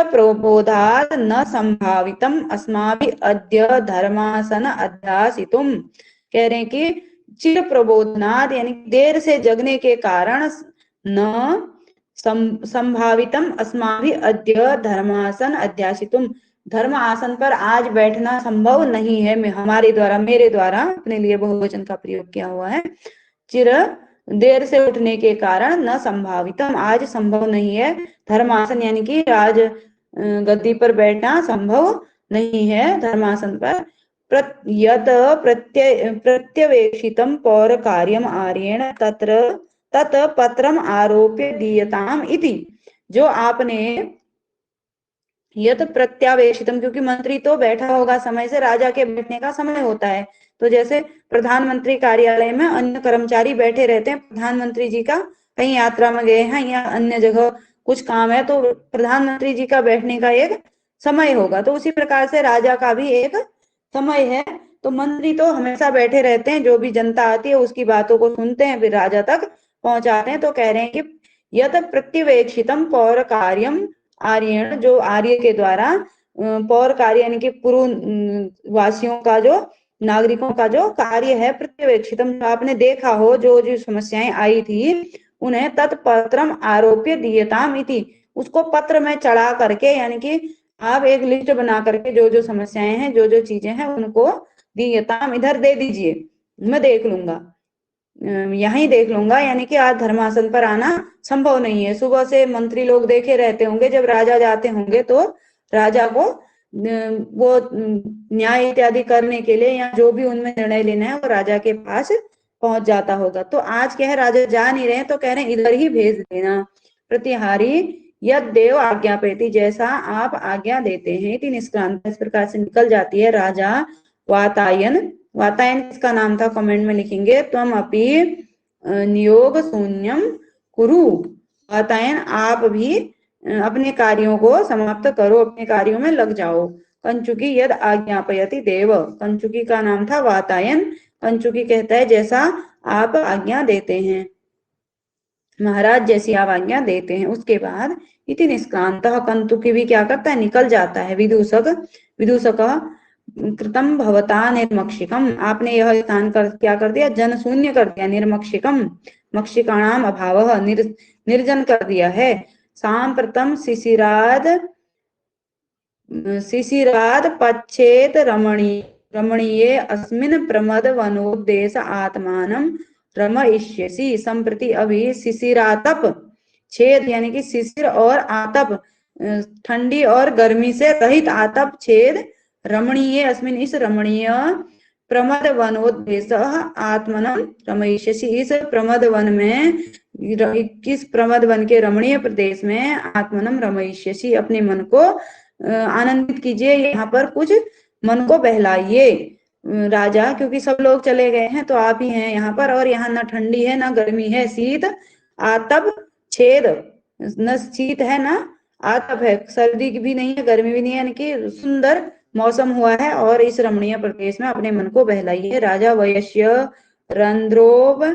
प्रबोधात न संभावितम अस्माभि अद्य धर्मासन अध्यासितुम, कह रहे हैं कि चिर प्रबोधनाद यानी देर से जगने के कारण न संभावितम अस्माभि अद्य धर्मासन अध्यासितुम, धर्म आसन पर आज बैठना संभव नहीं है हमारे द्वारा, मेरे द्वारा, अपने लिए बहुवचन का प्रयोग किया हुआ है। चिर देर से उठने के कारण न संभावितम आज संभव नहीं है, धर्मासन यानी कि राज गद्दी पर बैठना संभव नहीं है धर्मासन पर। यत प्रत्यवेक्षितम पौर कार्यम आर्येण तत्र तत् पत्रम आरोप्य दीयताम इति, जो आपने यत प्रत्यावेशितम, क्योंकि मंत्री तो बैठा होगा समय से, राजा के बैठने का समय होता है, तो जैसे प्रधानमंत्री कार्यालय में अन्य कर्मचारी बैठे रहते हैं, प्रधानमंत्री जी का कहीं यात्रा में गए हैं या अन्य जगह कुछ काम है, तो प्रधानमंत्री जी का बैठने का एक समय होगा, तो उसी प्रकार से राजा का भी एक समय है। तो मंत्री तो हमेशा बैठे रहते हैं, जो भी जनता आती है उसकी बातों को सुनते हैं, फिर राजा तक पहुंचाते हैं। तो कह रहे हैं कि यत प्रत्यवेक्षितम पौर कार्यम आर्यण, जो आर्य के द्वारा पौर कार्य यानी कि पूर्व वासियों का, जो नागरिकों का जो कार्य है, प्रत्यवेक्षितम आपने देखा हो, जो जो समस्याएं आई थी उन्हें तत्पत्रम आरोप्य दीयताम इति, उसको पत्र में चढ़ा करके, यानी कि आप एक लिस्ट बना करके जो जो समस्याएं हैं, जो जो चीजें हैं, उनको दीयताम इधर दे दीजिए, मैं देख लूंगा, यहीं देख लूंगा, यानी कि आज धर्मासन पर आना संभव नहीं है। सुबह से मंत्री लोग देखे रहते होंगे, जब राजा जाते होंगे तो राजा को वो न्याय इत्यादि करने के लिए या जो भी उनमें निर्णय लेना है वो राजा के पास पहुंच जाता होगा। तो आज क्या है, राजा जा नहीं रहे, तो कह रहे हैं इधर ही भेज देना। प्रतिहारी यद देव आज्ञापयति, जैसा आप आज्ञा देते हैं, इति निष्क्रांत, इस प्रकार से निकल जाती है। राजा वातायन, वातायन किसका नाम था कमेंट में लिखेंगे। त्वम अपि नियोग शून्यम कुरु, वातायन आप भी अपने कार्यों को समाप्त करो, अपने कार्यों में लग जाओ। कंचुकी यद आज्ञापयति देव, कंचुकी का नाम था वातायन, कंचुकी कहता है जैसा आप आज्ञा देते हैं, महाराज जैसी आप आज्ञा देते हैं। उसके बाद इति निष्क्रांत, कंचुकी भी क्या करता है, निकल जाता है। विदूषक, विदूषक कृतम भवता निर्मक्षिकम, आपने यह स्थान क्या कर दिया, जन शून्य कर दिया। निर्मक्षिकम, मक्षिकाणाम अभाव, निर्जन कर दिया है। सांप्रतम शिशिराद, शिशिराद पच्छेद रमणीये अस्मिन् प्रमद वनोद्देश आत्मानं रमयिष्यसि। संप्रति अभी शिशिरातप, छेद यानी कि शिशिर और आतप, ठंडी और गर्मी से रहित आतप छेद, रमणीय अस्मिन्, इस रमणीय, प्रमद वनोद्देश आत्मनम रमयिष्यसि, इस प्रमद वन में, किस प्रमद वन के रमणीय प्रदेश में, आत्मनम रमयिष्यसि अपने मन को आनंदित कीजिए, यहाँ पर कुछ मन को बहलाइए राजा, क्योंकि सब लोग चले गए हैं तो आप ही हैं यहाँ पर, और यहाँ ना ठंडी है ना गर्मी है, शीत आतप छेद, न शीत है ना आतप है, सर्दी भी नहीं है गर्मी भी नहीं है, यानी कि सुंदर मौसम हुआ है, और इस रमणीय प्रदेश में अपने मन को बहलाइए। राजा वयस्य रंध्रोव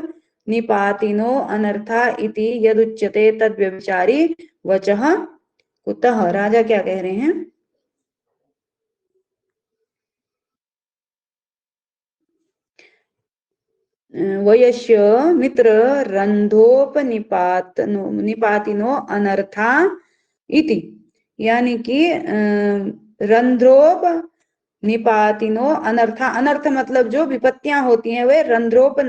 निपातिनो अनर्था इति यदुच्यते तद व्यभिचारी वचः कुतः, राजा क्या कह रहे हैं, वयस्य मित्र रंधोपनिपातनो निपातिनो अनर्था इति, यानी कि रंध्रोप निपातिनो अनर्था, अनर्थ मतलब जो विपत्तियां होती हैं वे रंध्रोप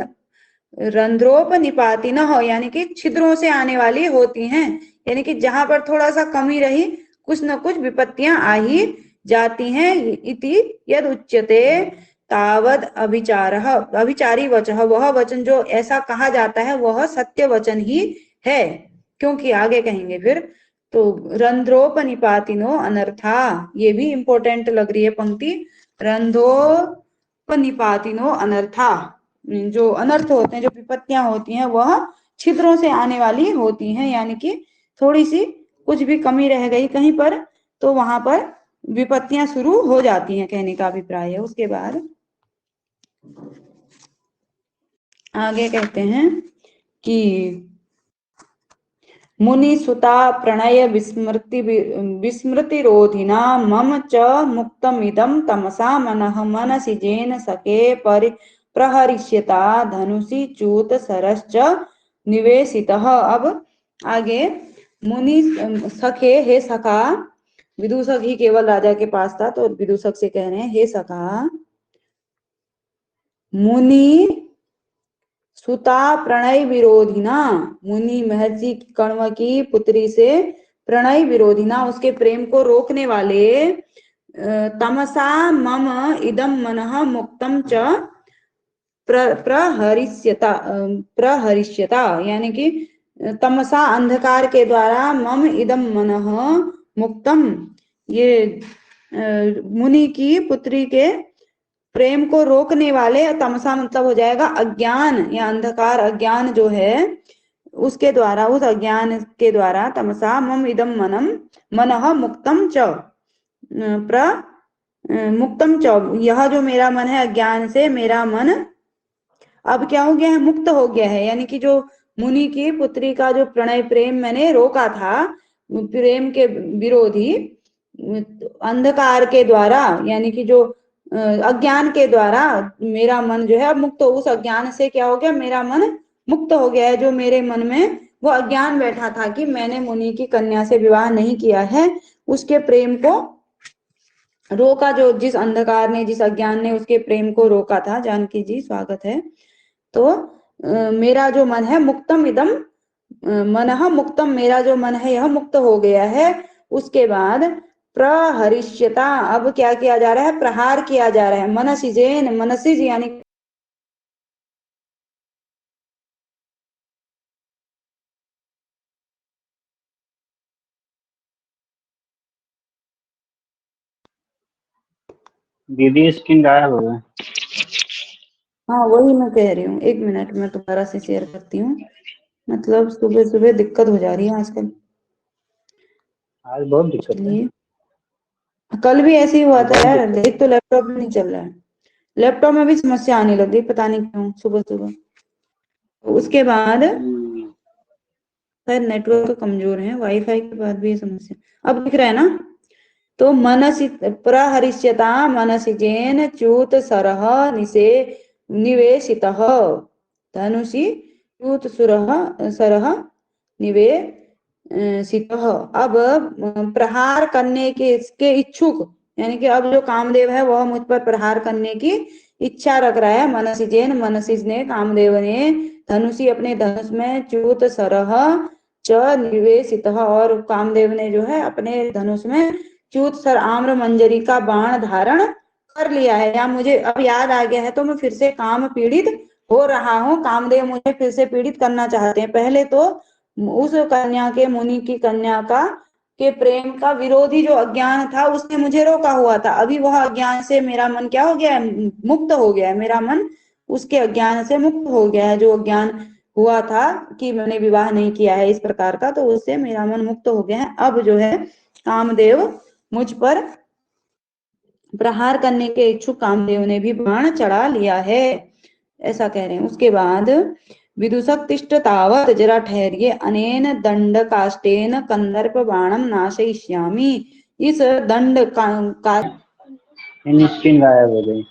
निपातिन हो, यानी कि छिद्रों से आने वाली होती हैं, यानी कि जहां पर थोड़ा सा कमी रही कुछ न कुछ विपत्तियां आ ही जाती हैं। इति यद उच्यते, तावद अभिचारः अभिचारी वचः, वह वचन जो ऐसा कहा जाता है वह सत्य वचन ही है, क्योंकि आगे कहेंगे फिर। तो रंध्रोपनिपातिनो अनर्था, ये भी इंपॉर्टेंट लग रही है पंक्ति। रंध्रोपनिपातिनो अनर्था, जो अनर्थ होते हैं, जो विपत्तियां होती हैं वह छिद्रों से आने वाली होती हैं, यानी कि थोड़ी सी कुछ भी कमी रह गई कहीं पर तो वहां पर विपत्तियां शुरू हो जाती हैं, कहने का अभिप्राय है। उसके बाद आगे कहते हैं कि मुनि सुता प्रणय विस्मृति रोधिना मम च मुक्तमिदं तमसा मनः मनसि जेन सके प्रहरिष्यता धनुषि च्यूत सरश्च निवेशितः। अब आगे मुनि सखे, हे सखा, विदूषक ही केवल राजा के पास था तो विदूषक से कह रहे हैं, हे सखा, मुनि सुता प्रणय विरोधिना, मुनि महर्षि कण्व की पुत्री से प्रणय विरोधिना, उसके प्रेम को रोकने वाले, तमसा मम इदम मनः मुक्तम च प्रहरिष्यता, यानी कि तमसा अंधकार के द्वारा मम इदम मनः मुक्तम, ये मुनि की पुत्री के प्रेम को रोकने वाले, तमसा मतलब हो जाएगा अज्ञान या अंधकार, अज्ञान जो है उसके द्वारा, उस अज्ञान के द्वारा, तमसा मम इदम मनः मुक्तम च मुक्तम च, यह जो मेरा मन है अज्ञान से, मेरा मन अब क्या हो गया है, मुक्त हो गया है। यानी कि जो मुनि की पुत्री का जो प्रणय प्रेम मैंने रोका था, प्रेम के विरोधी अंधकार के द्वारा, यानी कि जो अज्ञान के द्वारा मेरा मन जो है अब मुक्त हो, उस अज्ञान से क्या हो गया, मेरा मन मुक्त हो गया है। जो मेरे मन में वो अज्ञान बैठा था कि मैंने मुनि की कन्या से विवाह नहीं किया है, उसके प्रेम को रोका, जो जिस अंधकार ने, जिस अज्ञान ने उसके प्रेम को रोका था। जानकी जी स्वागत है। तो मेरा जो मन है मुक्तम इदम मनः मुक्तम, मेरा जो मन है यह मुक्त हो गया है। उसके बाद प्रहरिष्यता, अब क्या किया जा रहा है, प्रहार किया जा रहा है। मनसिजेन, मनसिज यानी दीदी स्क्रीन गायब हो गया। हाँ वही मैं कह रही हूँ, एक मिनट में दोबारा से शेयर करती हूँ। मतलब सुबह सुबह दिक्कत हो जा रही है आजकल, आज बहुत दिक्कत है। कल भी ऐसे ही हुआ था बहुत यार, दिक्कत एक तो लैपटॉप भी नहीं चल रहा है, लैपटॉप में भी समस्या आने लग गई, पता नहीं क्यों सुबह सुबह। उसके बाद शायद नेटवर्क कमजोर है, वाईफाई के बाद भी ये समस्या। अब दिख रहा है ना। तो मनसि प्रहरिष्यता मनसिजेन च्यूत सरह निसे निवेशितः धनुषि च्यूत सुरह सरह निवेशितः। अब प्रहार करने के इच्छुक, यानी कि अब जो कामदेव है वह मुझ पर प्रहार करने की इच्छा रख रहा है। मनसिजेन, मनसिज ने, कामदेव ने, धनुषि अपने धनुष में, च्यूत सरह च निवेशित, और कामदेव ने जो है अपने धनुष में च्यूत सर आम्र मंजरी का बाण धारण कर लिया है। या मुझे अब याद आ गया है तो मैं फिर से काम पीड़ित हो रहा हूँ, कामदेव मुझे फिर से पीड़ित करना चाहते हैं। पहले तो उस कन्या के, मुनि की कन्या का के प्रेम का विरोधी जो अज्ञान था उसने मुझे रोका हुआ था, अभी वह अज्ञान से मेरा मन क्या हो गया है, मुक्त हो गया है। मेरा मन उसके अज्ञान से मुक्त हो गया है, जो अज्ञान हुआ था कि मैंने विवाह नहीं किया है इस प्रकार का, तो उससे मेरा मन मुक्त हो गया है। अब जो है कामदेव मुझ पर प्रहार करने के इच्छुक कामदेव ने भी बाण चढ़ा लिया है, ऐसा कह रहे हैं। उसके बाद विदुषक तिष्ठ तावत, जरा ठहरिए, अनेन दंड काष्टेन कंदर्प बाणम नाशयिष्यामि, इस दंड का स्क्रीन गायब हो गई।